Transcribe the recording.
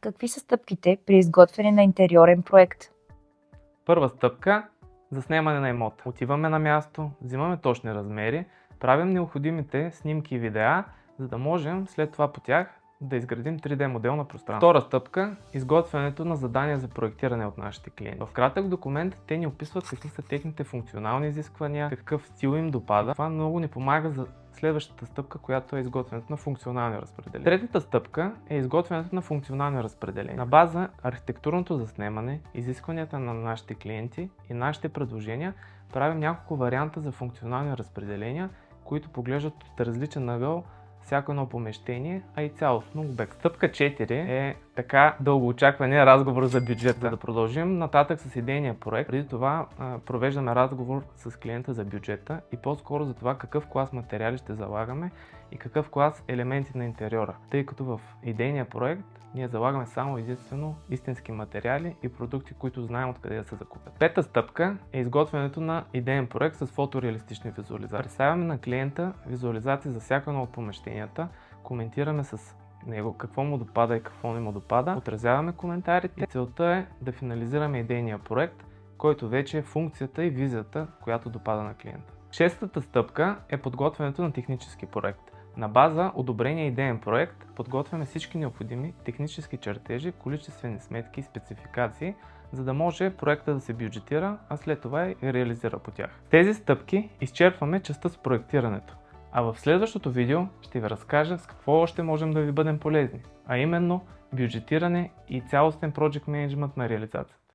Какви са стъпките при изготвяне на интериорен проект? Първа стъпка – заснемане на имота. Отиваме на място, взимаме точни размери, правим необходимите снимки и видеа, за да можем след това по тях да изградим 3D модел на пространство. Втора стъпка – изготвянето на задания за проектиране от нашите клиенти. В кратък документ те ни описват какви са техните функционални изисквания, какъв стил им допада. Това много ни помага за следващата стъпка, която е изготвянето на функционални разпределения. Третата стъпка е изготвянето на функционални разпределения. На база архитектурното заснемане, изискванията на нашите клиенти и нашите предложения, правим няколко варианта за функционални разпределения, които поглеждат от различен ъгъл всяко едно помещение, а и цялостно обект. Стъпка 4 е така дългоочаквания разговор за бюджета. За да продължим нататък с идейния проект, преди това провеждаме разговор с клиента за бюджета и по-скоро за това какъв клас материали ще залагаме и какъв клас елементи на интериора. Тъй като в идейния проект ние залагаме само единствено истински материали и продукти, които знаем откъде да се закупят. Пета стъпка е изготвянето на идеен проект с фотореалистични визуализации. Представяме на клиента визуализации за всяко едно от помещенията, коментираме с него какво му допада и какво не му допада, отразяваме коментарите и целта е да финализираме идейния проект, който вече е функцията и визията, която допада на клиента. Шестата стъпка е подготвянето на технически проект. На база одобрения идеен проект подготвяме всички необходими технически чертежи, количествени сметки и спецификации, за да може проекта да се бюджетира, а след това и реализира по тях. В тези стъпки изчерпваме частта с проектирането. А в следващото видео ще ви разкажа с какво още можем да ви бъдем полезни, а именно бюджетиране и цялостен project management на реализацията.